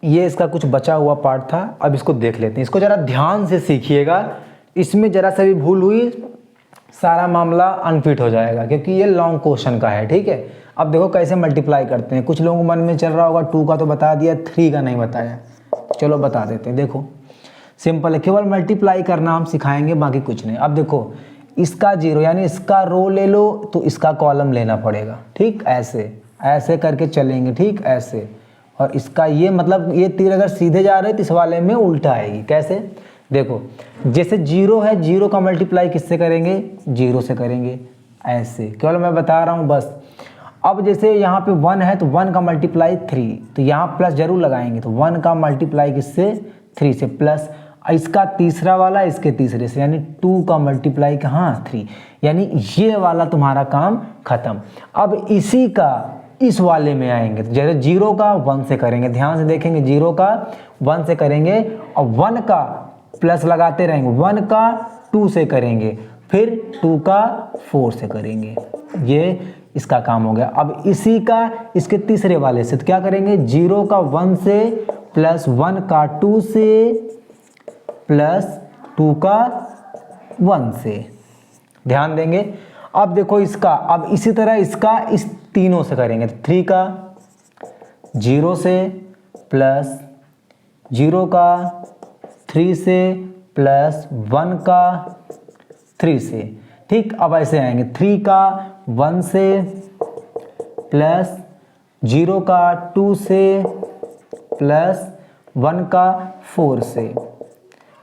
ये इसका कुछ बचा हुआ पार्ट था, अब इसको देख लेते हैं। इसको ज़रा ध्यान से सीखिएगा, इसमें ज़रा सा भी भूल हुई सारा मामला अनफिट हो जाएगा, क्योंकि ये लॉन्ग क्वेश्चन का है। ठीक है, अब देखो कैसे मल्टीप्लाई करते हैं। कुछ लोगों को मन में चल रहा होगा 2 का तो बता दिया, 3 का नहीं बताया। चलो बता देते हैं। देखो सिंपल है, केवल मल्टीप्लाई करना हम सिखाएंगे, बाकी कुछ नहीं। अब देखो इसका 0 यानी इसका रो ले लो तो इसका कॉलम लेना पड़ेगा। ठीक, ऐसे ऐसे करके चलेंगे। ठीक, ऐसे, और इसका ये मतलब ये तीर अगर सीधे जा रहे तो इस वाले में उल्टा आएगी। कैसे, देखो जैसे 0 है, 0 का मल्टीप्लाई किससे करेंगे, 0 से करेंगे। ऐसे केवल मैं बता रहा हूँ बस। अब जैसे यहाँ पे 1 है तो 1 का मल्टीप्लाई 3, तो यहाँ प्लस जरूर लगाएंगे, तो 1 का मल्टीप्लाई किससे, 3 से, प्लस इसका तीसरा वाला इसके तीसरे से, यानी 2 का मल्टीप्लाई कहाँ, 3, यानी ये वाला तुम्हारा काम खत्म। अब इसी का इस वाले में आएंगे, तो जैसे 0 का 1 से करेंगे, ध्यान से देखेंगे, 0 का 1 से करेंगे और 1 का प्लस लगाते रहेंगे, 1 का 2 से करेंगे, फिर 2 का 4 से करेंगे। ये इसका काम हो गया। अब इसी का इसके तीसरे वाले से तो क्या करेंगे, 0 का 1 से प्लस 1 का 2 से प्लस 2 का 1 से, ध्यान देंगे। अब देखो इसका, अब इसी तरह इसका इस तीनों से करेंगे, तो 3 का 0 से प्लस 0 का 3 से प्लस 1 का 3 से। ठीक, अब ऐसे आएंगे, 3 का 1 से प्लस 0 का 2 से प्लस 1 का 4 से।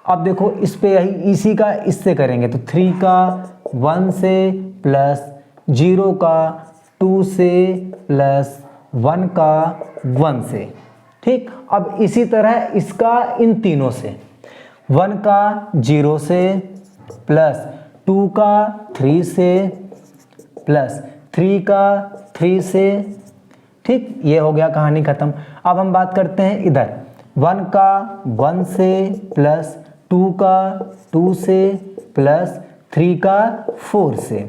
अब देखो इस पे यही इसी का इससे करेंगे, तो 3 का 1 से प्लस 0 का 2 से प्लस 1 का 1 से। ठीक, अब इसी तरह इसका इन तीनों से, 1 का 0 से प्लस 2 का 3 से प्लस 3 का 3 से। ठीक, ये हो गया, कहानी खत्म। अब हम बात करते हैं इधर, 1 का 1 से प्लस 2 का 2 से प्लस 3 का 4 से।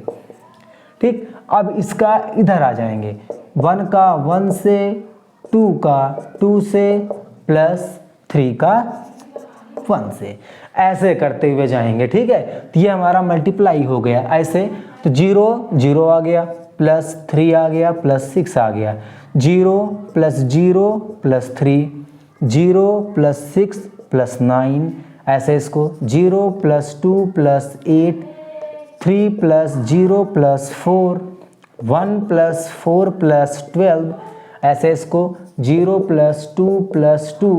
ठीक, अब इसका इधर आ जाएंगे, 1 का 1 से 2 का 2 से प्लस 3 का 1 से, ऐसे करते हुए जाएंगे। ठीक है, तो ये हमारा मल्टीप्लाई हो गया ऐसे। तो 0 0 आ गया, प्लस 3 आ गया, प्लस 6 आ गया, 0 प्लस 0 प्लस 3, 0 प्लस 6 प्लस 9, ऐसे इसको 0 plus 2 plus 8, 3 plus 0 plus 4, 1 plus 4 plus 12, ऐसे इसको 0 plus 2 plus 2,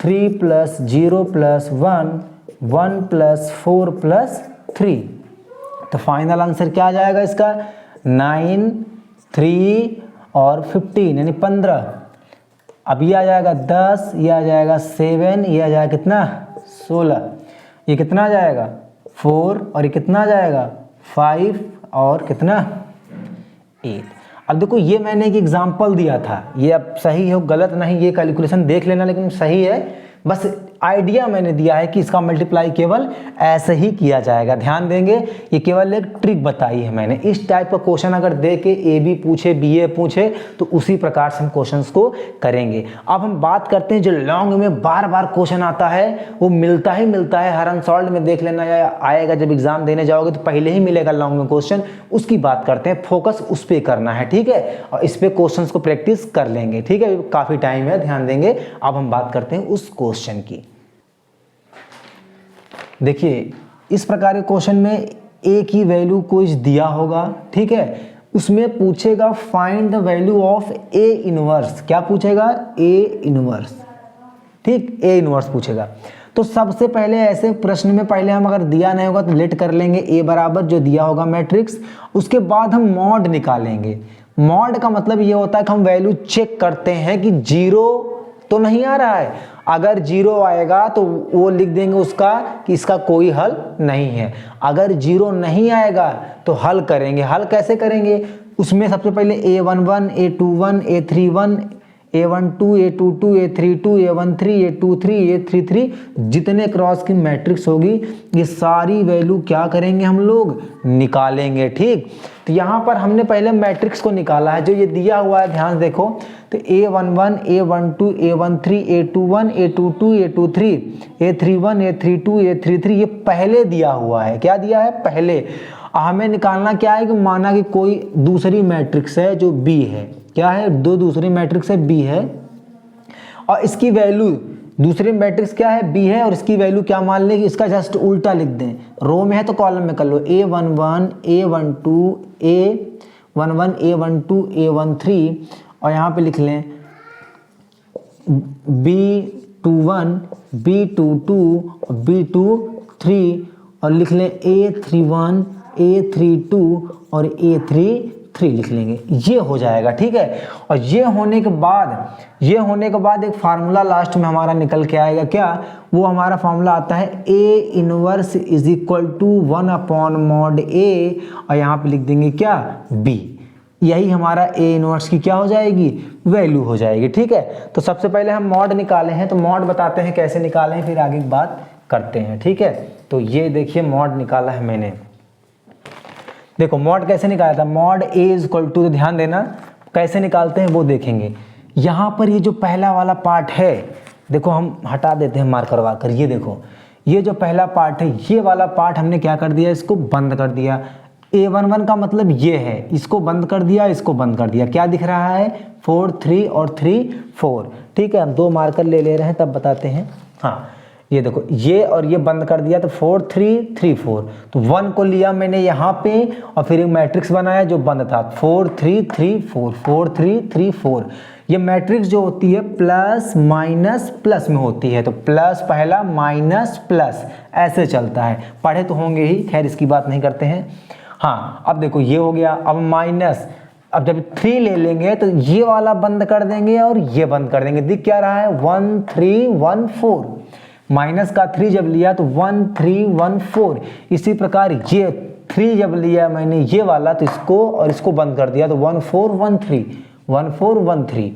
3 plus 0 plus 1, 1 plus 4 plus 3। तो फाइनल आंसर क्या आ जाएगा इसका, 9, 3 और 15 यानी 15। अब ये आ जाएगा 10, ये आ जाएगा 7, ये आ जाएगा कितना 16, ये कितना आ जाएगा 4, और ये कितना आ जाएगा 5, और कितना 8। अब देखो ये मैंने एक एग्जांपल दिया था, ये अब सही हो गलत नहीं, ये कैलकुलेशन देख लेना, लेकिन सही है, बस आइडिया मैंने दिया है कि इसका मल्टीप्लाई केवल ऐसे ही किया जाएगा। ध्यान देंगे, ये केवल एक ट्रिक बताई है मैंने। इस टाइप का क्वेश्चन अगर दे के ए बी पूछे, बी ए पूछे, तो उसी प्रकार से हम क्वेश्चंस को करेंगे। अब हम बात करते हैं जो लॉन्ग में बार बार क्वेश्चन आता है, वो मिलता ही मिलता है, हर अनसॉल्व में देख लेना आएगा, जब एग्जाम देने जाओगे तो पहले ही मिलेगा लॉन्ग में क्वेश्चन, उसकी बात करते हैं। फोकस उस पर करना है, ठीक है, और इस पे क्वेश्चन को प्रैक्टिस कर लेंगे। ठीक है, काफी टाइम है, ध्यान देंगे। अब हम बात करते हैं उस क्वेश्चन की। देखिए इस प्रकार के क्वेश्चन में ए की वैल्यू कुछ दिया होगा, ठीक है, उसमें पूछेगा find the value of A inverse. क्या पूछेगा, ए इनवर्स। ठीक, ए इनवर्स पूछेगा। तो सबसे पहले ऐसे प्रश्न में पहले हम अगर दिया नहीं होगा तो लेट कर लेंगे ए बराबर जो दिया होगा मैट्रिक्स, उसके बाद हम मॉड निकालेंगे। मॉड का मतलब ये होता है कि हम वैल्यू चेक करते हैं कि 0 तो नहीं आ रहा है। अगर 0 आएगा तो वो लिख देंगे उसका कि इसका कोई हल नहीं है। अगर 0 नहीं आएगा तो हल करेंगे। हल कैसे करेंगे, उसमें सबसे पहले A11, A21, A31, A12 A22 A32 A13 A23 A33 जितने क्रॉस की मैट्रिक्स होगी ये सारी वैल्यू क्या करेंगे हम लोग निकालेंगे। ठीक, तो यहाँ पर हमने पहले मैट्रिक्स को निकाला है जो ये दिया हुआ है, ध्यान देखो। तो A11 A12 A13 A21 A22 A23 A31 A32 A33 ये पहले दिया हुआ है। क्या दिया है? पहले। हमें निकालना क्या है कि माना कि कोई दूसरी मैट्रिक्स है जो B है। क्या है? दो दूसरी मैट्रिक्स है B है और इसकी वैल्यू, दूसरी मैट्रिक्स क्या है? B है और इसकी वैल्यू क्या मान लें कि इसका जस्ट उल्टा लिख दें। रो में है तो कॉलम में कर लो। A11 A12 A11 A12 A13 और यहाँ पे लिख लें B21 B22 B23 और लिख लें A31 A32 और A33 लिख लेंगे। ये हो जाएगा। ठीक है, और ये होने के बाद एक फार्मूला लास्ट में हमारा निकल के आएगा। क्या? वो हमारा फार्मूला आता है A inverse is equal to 1 upon mod A और यहाँ पे लिख देंगे क्या? B। यही हमारा A इनवर्स की क्या हो जाएगी? वैल्यू हो जाएगी। ठीक है, तो सबसे पहले हम मॉड निकाले हैं, तो मॉड बताते हैं कैसे निकाले हैं, फिर आगे की बात करते हैं। ठीक है, तो ये देखिए मॉड निकाला है मैंने। देखो मॉड कैसे निकाला था। Mod A is equal to, ध्यान देना कैसे निकालते हैं वो देखेंगे। यहाँ पर ये जो पहला वाला पार्ट है, देखो हम हटा देते हैं मार्कर करवा कर। ये देखो ये जो पहला पार्ट है, ये वाला पार्ट हमने क्या कर दिया? इसको बंद कर दिया। A11 का मतलब ये है, इसको बंद कर दिया, इसको बंद कर दिया। क्या दिख रहा है? 4 3 और 3 4। ठीक है, हम दो मार्कर ले रहे हैं तब बताते हैं। हाँ, ये देखो ये और ये बंद कर दिया तो 4 3 3 4। तो 1 को लिया मैंने यहाँ पे और फिर एक मैट्रिक्स बनाया जो बंद था। 4 3 3 4 4 3 3 4। ये मैट्रिक्स जो होती है प्लस माइनस प्लस में होती है, तो प्लस पहला माइनस प्लस ऐसे चलता है। पढ़े तो होंगे ही, खैर इसकी बात नहीं करते हैं। हाँ, अब देखो ये हो गया। अब माइनस, अब जब 3 ले लेंगे तो ये वाला बंद कर देंगे और ये बंद कर देंगे। दिख क्या रहा है? 1 3 1 4। माइनस का 3 जब लिया तो 1 3 1 4। इसी प्रकार ये 3 जब लिया मैंने ये वाला तो इसको और इसको बंद कर दिया तो 1 4 1 3 1 4 1 3।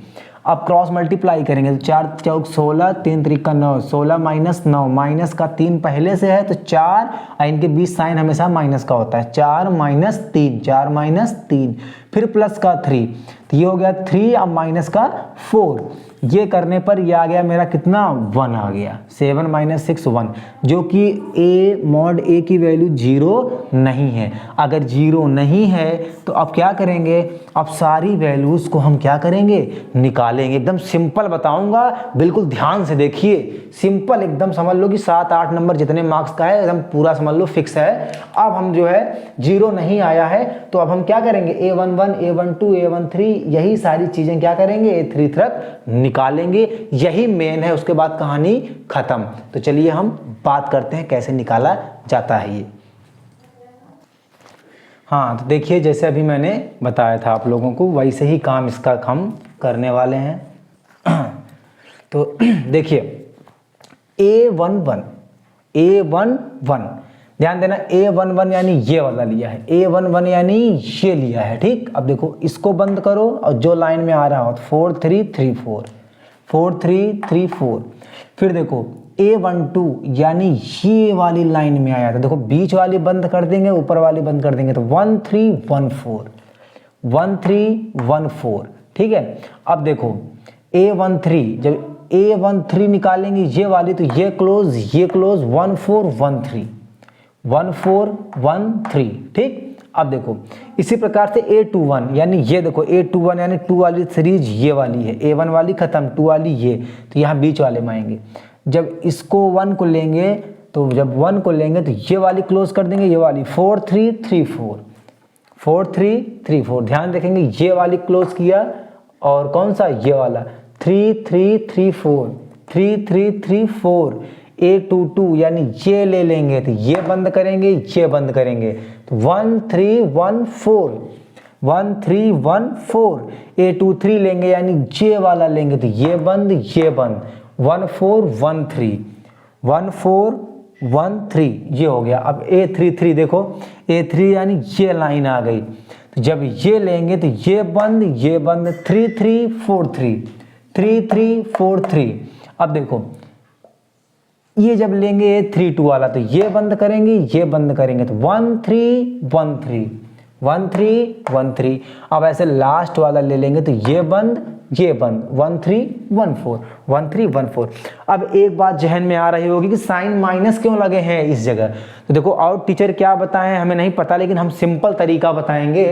अब क्रॉस मल्टीप्लाई करेंगे तो 4 चौक 16 3 त्रिक 9 16 माइनस 9। माइनस का 3 पहले से है तो 4 और इनके बीच साइन हमेशा माइनस का होता है। 4 माइनस 3 4 माइनस 3 फिर प्लस का 3 तो ये हो गया 3 अब माइनस का 4। ये करने पर ये आ गया मेरा कितना? 1 आ गया। 7 माइनस 6 1, जो कि A मॉड A की वैल्यू 0 नहीं है। अगर 0 नहीं है तो अब क्या करेंगे? अब सारी वैल्यूज को हम क्या करेंगे? निकालेंगे। एकदम सिंपल बताऊंगा, बिल्कुल ध्यान से देखिए। सिंपल एकदम समझ लो कि 7 8 नंबर जितने मार्क्स का है एकदम पूरा समझ लो फिक्स है। अब हम जो है 0 नहीं आया है तो अब हम क्या करेंगे? A11 A12 A13 यही सारी चीजें क्या करेंगे? A3 तक निकालेंगे। यही मेन है, उसके बाद कहानी खत्म। तो चलिए हम बात करते हैं कैसे निकाला जाता है ये। हाँ, तो देखिए जैसे अभी मैंने बताया था आप लोगों को वैसे ही काम इसका हम करने वाले हैं। तो देखिए A11 ध्यान देना, A11 यानी ये वाला लिया है, A11 यानी ये लिया है। ठीक, अब देखो इसको बंद करो और जो लाइन में आ रहा हो तो 4 3 3 4 4 3 3 4। फिर देखो A12 यानी ये वाली लाइन में आया था, देखो बीच वाली बंद कर देंगे ऊपर वाली बंद कर देंगे तो 1 3 1 4 1 3 1 4। ठीक है, अब देखो A13 जब A13 निकालेंगे ये वाली तो ये क्लोज 1 4 1 3 1 4 1 3। ठीक, अब देखो इसी प्रकार से A21 यानी ये देखो A21 यानी 2 वाली सीरीज ये वाली है, A1 वाली खत्म 2 वाली ये, तो यहाँ बीच वाले में आएंगे। जब इसको 1 को लेंगे तो जब 1 को लेंगे तो ये वाली क्लोज कर देंगे, ये वाली 4 3 3 4 4 3 3 4। ध्यान रखेंगे ये वाली क्लोज किया और कौन सा? ये वाला 3 3 3 4 3 3 3 4। A22 यानी ये ले लेंगे तो ये बंद करेंगे, ये बंद करेंगे तो 1 3 1 4 1 3 1 4। A23 लेंगे यानी ये वाला लेंगे तो ये बंद 1 4 1 3 1 4 1 3। ये हो गया। अब A33 देखो, A3 यानी ये लाइन आ गई तो जब ये लेंगे तो ये बंद 3 3 4 3 3343। अब देखो ये जब लेंगे 32 वाला तो ये बंद करेंगे, ये बंद करेंगे तो 1313 1313। अब ऐसे लास्ट वाला ले लेंगे तो ये बंद 1314 1314। अब एक बात जहन में आ रही होगी कि साइन माइनस क्यों लगे हैं इस जगह। तो देखो और टीचर क्या बताएं हमें नहीं पता, लेकिन हम सिंपल तरीका बताएंगे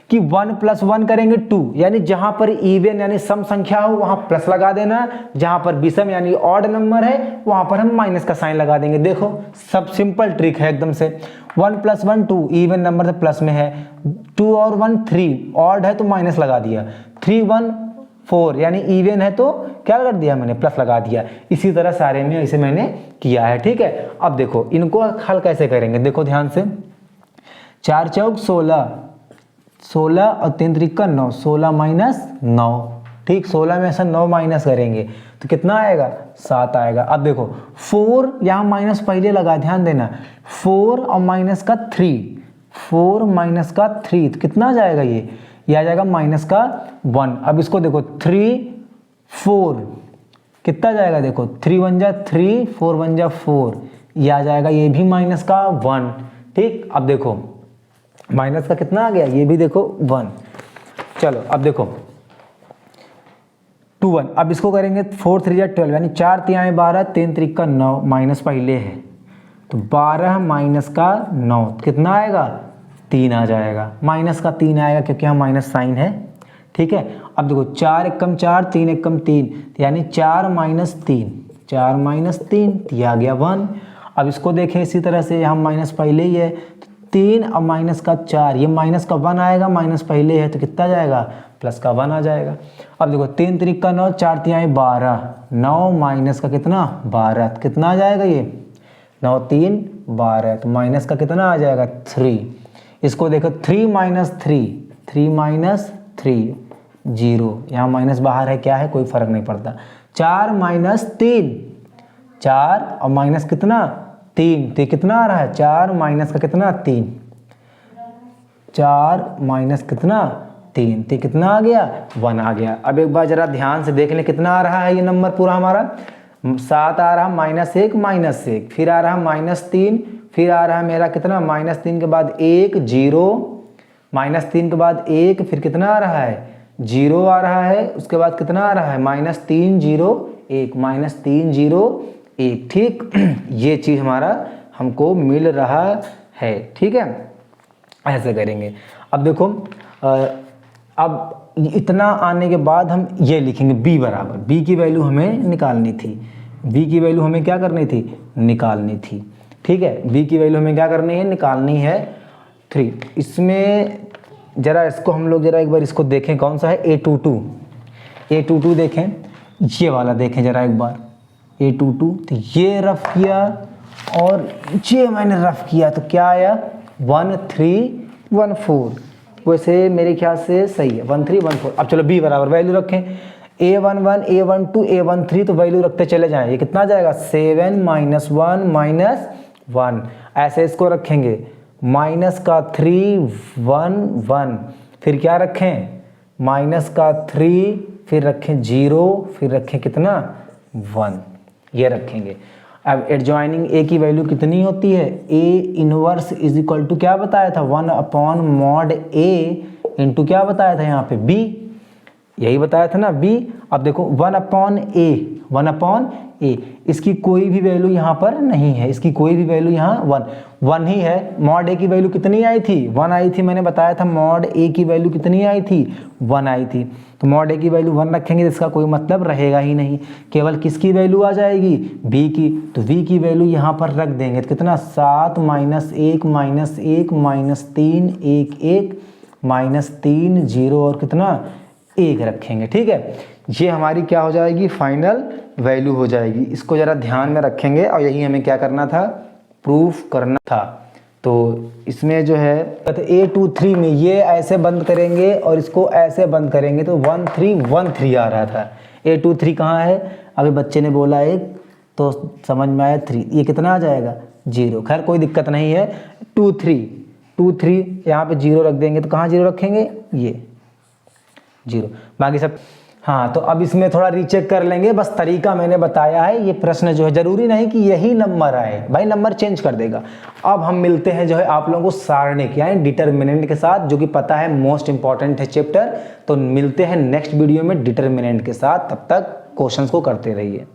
कि 1 + 1 करेंगे 2, यानी जहां पर इवन यानी सम संख्या हो वहां प्लस लगा देना, जहां पर विषम यानी ऑड नंबर है वहां पर हम माइनस का साइन लगा देंगे। देखो सब सिंपल ट्रिक है एकदम से। 1 + 1 2, इवन नंबर से प्लस में है, 2 और 1 3, ऑड है तो माइनस लगा दिया, 3 1 4 यानी इवन है तो क्या कर दिया मैंने, प्लस लगा दिया। इसी तरह सारे में ऐसे मैंने किया है, ठीक है। अब देखो इनको हल कैसे करेंगे, देखो ध्यान से। 4 चौक 16, 16 और 3 त्रिका 9, 16 - 9, ठीक। 16 में से 9 माइनस करेंगे तो कितना आएगा, 7 आएगा। अब देखो 4 यहाँ माइनस पहले लगा, ध्यान देना, 4 और माइनस का 3, 4 माइनस का 3 तो कितना आ जाएगा, ये आ जाएगा माइनस का 1। अब इसको देखो 3 4 कितना जाएगा, देखो 3 1 जा 3, 4 1 जा 4, ये आ जाएगा, ये भी माइनस का 1, ठीक। अब देखो माइनस का कितना आ गया, ये भी देखो 1। चलो अब देखो 2 1, अब इसको करेंगे 4 3 जा 12 यानी 4 3 12, 3 त्रिका 9, माइनस पहले है तो 12 माइनस का 9 कितना आएगा, 3 आ जाएगा, माइनस का 3 आएगा क्योंकि यहाँ माइनस साइन है, ठीक है। अब देखो 4 1 4, 3 1 3 यानी 4 - 3, 4 - 3 ये आ गया 1। अब इसको देखें इसी तरह से, यहाँ माइनस पहले ही है तो 3 और माइनस का 4, ये माइनस का 1 आएगा, माइनस पहले है तो कितना जाएगा, प्लस का 1 आ जाएगा। अब देखो 3 त्रिका 9, 4 3 12, 9 माइनस का कितना 12 तो कितना आ जाएगा, ये 9 3 12 तो माइनस का कितना आ जाएगा 3। इसको देखो 3 - 3, 3 - 3 0, यहाँ माइनस बाहर है, क्या है कोई फर्क नहीं पड़ता। 4 - 3, 4 और माइनस कितना 3 तो कितना आ रहा है, 4 माइनस का कितना 3, 4 माइनस कितना 3 तो कितना आ गया 1 आ गया। अब एक बार जरा ध्यान से देख लें कितना आ रहा है ये नंबर पूरा हमारा, 7 आ रहा -1 फिर आ रहा -3, फिर आ रहा है मेरा कितना -3 के बाद 1 0, -3 के बाद 1, फिर कितना आ रहा है 0 आ रहा है, उसके बाद कितना आ रहा है -3 0 1, -3 0 1, ठीक। ये चीज़ हमारा हमको मिल रहा है, ठीक है। ऐसे करेंगे। अब देखो अब इतना आने के बाद हम ये लिखेंगे b बराबर, b की वैल्यू हमें निकालनी थी, b की वैल्यू हमें क्या करनी थी, निकालनी थी, ठीक है। b की वैल्यू हमें क्या करनी है, निकालनी है 3। इसमें जरा इसको हम लोग जरा एक बार इसको देखें, कौन सा है A22 देखें, ये वाला देखें जरा एक बार A22। तो ये रफ किया और ये मैंने रफ किया तो क्या आया 1314, वैसे मेरे ख्याल से सही है 1314। अब चलो b बराबर वैल्यू रखें, A11 A12 A13 तो वैल्यू रखते चले जाएं, ये कितना जाएगा 7 -1 -1, ऐसे इसको रखेंगे, माइनस का 3 1 1, फिर क्या रखें माइनस का 3, फिर रखें 0, फिर रखें कितना 1, ये रखेंगे। अब एडजॉइनिंग a की वैल्यू कितनी होती है, a inverse is equal to क्या बताया था 1/mod a इंटू क्या बताया था यहाँ पे b, यही बताया था ना b। अब देखो 1/a, इसकी कोई भी वैल्यू यहाँ पर नहीं है, इसकी कोई भी वैल्यू यहाँ 1 ही है। मॉड a की वैल्यू कितनी आई थी 1 आई थी, मैंने बताया था मॉड a की वैल्यू कितनी आई थी 1 आई थी। तो मॉड a की वैल्यू 1 रखेंगे तो इसका कोई मतलब रहेगा ही नहीं, केवल किसकी वैल्यू आ जाएगी b की। तो v की वैल्यू यहाँ पर रख देंगे तो कितना 7 -1 -1 -3 1 1 -3 0 और कितना 1 रखेंगे, ठीक है। ये हमारी क्या हो जाएगी फाइनल वैल्यू हो जाएगी। इसको ज़रा ध्यान में रखेंगे और यही हमें क्या करना था, प्रूफ करना था। तो इसमें जो है A23 में ये ऐसे बंद करेंगे और इसको ऐसे बंद करेंगे तो 1313 आ रहा था। A23 कहाँ है, अभी बच्चे ने बोला 1 तो समझ में आया 3, ये कितना आ जाएगा 0, खैर कोई दिक्कत नहीं है। 23 यहाँ पे 0 रख देंगे तो कहाँ 0 रखेंगे, ये 0, बाकी सब हाँ, तो अब इसमें थोड़ा रीचेक कर लेंगे, बस तरीका मैंने बताया है। ये प्रश्न जो है जरूरी नहीं कि यही नंबर आए, भाई नंबर चेंज कर देगा। अब हम मिलते हैं जो है आप लोगों को सारणिक यानी डिटर्मिनेंट के साथ, जो कि पता है मोस्ट इंपॉर्टेंट है चैप्टर। तो मिलते हैं नेक्स्ट वीडियो में डिटर्मिनेंट के साथ, तब तक क्वेश्चंस को करते रहिए।